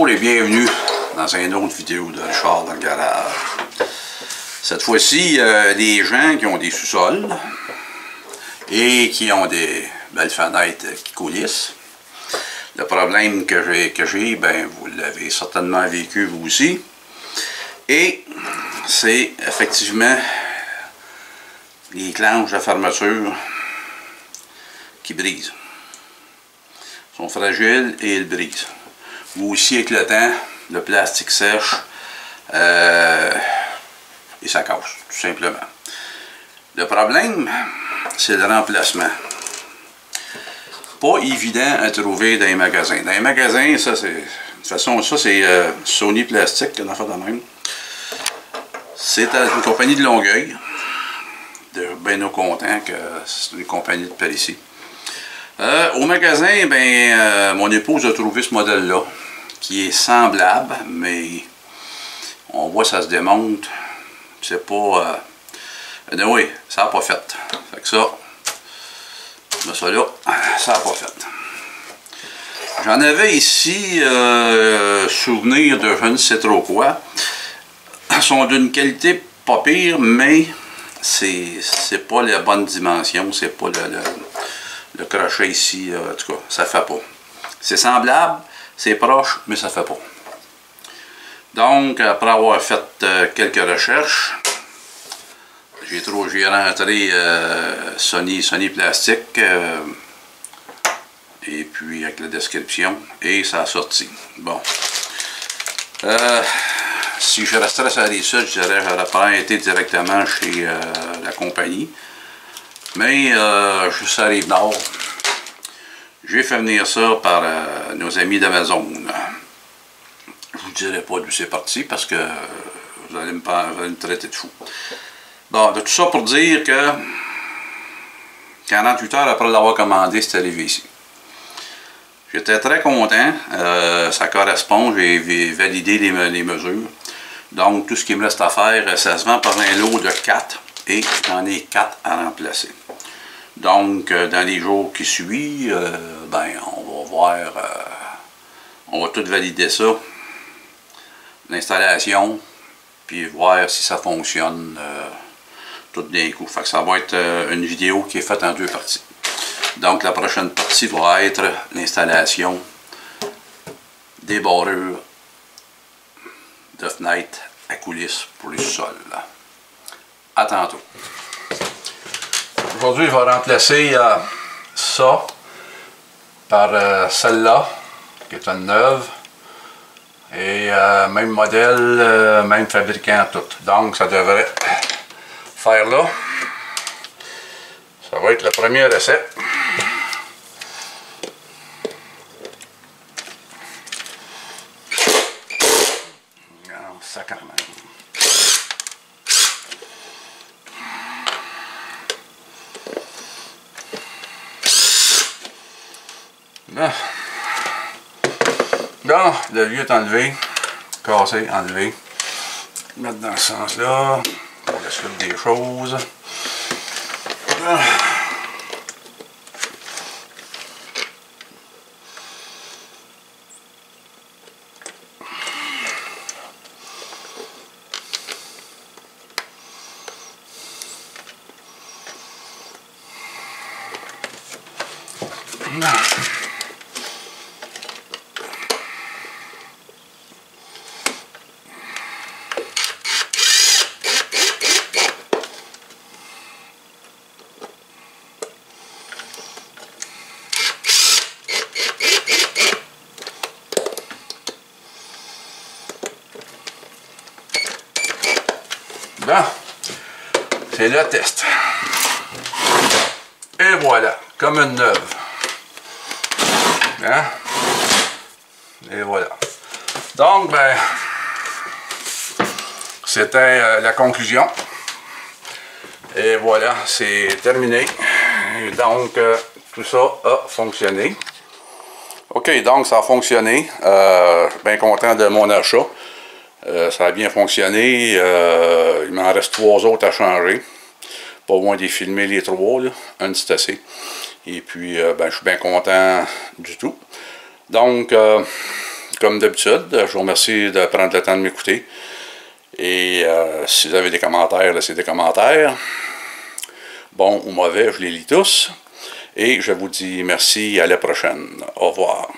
Bonjour et bienvenue dans une autre vidéo de Richard dans le garage. Cette fois-ci, des gens qui ont des sous-sols et qui ont des belles fenêtres qui coulissent. Le problème que j'ai, ben, vous l'avez certainement vécu vous aussi. Et c'est effectivement les clenches de fermeture qui brisent. Ils sont fragiles et ils brisent. Ou aussi avec le temps, le plastique sèche et ça casse, tout simplement. Le problème, c'est le remplacement. Pas évident à trouver dans les magasins. Dans les magasins, ça c'est. De toute façon, ça c'est Sony Plastique qui en a fait de même. C'est une compagnie de Longueuil. Ben content que c'est une compagnie de par ici. Au magasin, ben, mon épouse a trouvé ce modèle-là, qui est semblable, mais on voit ça se démonte. C'est pas. Oui, ça n'a pas fait. Fait que ça. Mais ça là, ça n'a pas fait. J'en avais ici souvenir de je ne sais trop quoi. Ils sont d'une qualité pas pire, mais c'est pas la bonne dimension, c'est pas le crochet ici, en tout cas, ça fait pas. C'est semblable, c'est proche, mais ça fait pas. Donc, après avoir fait quelques recherches, j'ai rentré Sony Plastique et puis avec la description et ça a sorti. Bon. Si je resterais sur la Rive-Sud, je dirais que j'aurais pas été directement chez la compagnie. Mais je suis à Rive-Nord. J'ai fait venir ça par nos amis d'Amazon. Je vous dirai pas d'où c'est parti parce que vous allez me traiter de fou. Bon, de tout ça pour dire que 48 heures après l'avoir commandé, c'est arrivé ici. J'étais très content, ça correspond, j'ai validé les mesures. Donc tout ce qui me reste à faire, ça se vend par un lot de 4 et j'en ai 4 à remplacer. Donc dans les jours qui suivent, ben, on va voir, on va tout valider ça, l'installation, puis voir si ça fonctionne. Tout d'un coup. Fait que ça va être une vidéo qui est faite en deux parties. Donc la prochaine partie va être l'installation des barrures de fenêtres à coulisses pour les sous-sols. À tantôt. Aujourd'hui, je vais remplacer ça par celle-là, qui est une neuve. Et même modèle, même fabricant, tout. Donc ça devrait faire là. Ça va être le premier essai. Ça quand même. Là. Bon, le vieux est enlevé. Cassé, enlevé. Mettre dans ce sens-là. Pour la suite des choses. Bon, c'est le test. Et voilà, comme une neuve. Hein? Et voilà. Donc, ben, c'était la conclusion. Et voilà, c'est terminé. Et donc, tout ça a fonctionné. OK, donc ça a fonctionné. Je suis bien content de mon achat. Ça a bien fonctionné. Il m'en reste 3 autres à changer. Pas loin de filmer les 3, là. Un c'est assez. Et puis, ben, je suis bien content du tout. Donc, comme d'habitude, je vous remercie de prendre le temps de m'écouter. Et si vous avez des commentaires, laissez des commentaires. Bons ou mauvais, je les lis tous. Et je vous dis merci, à la prochaine. Au revoir.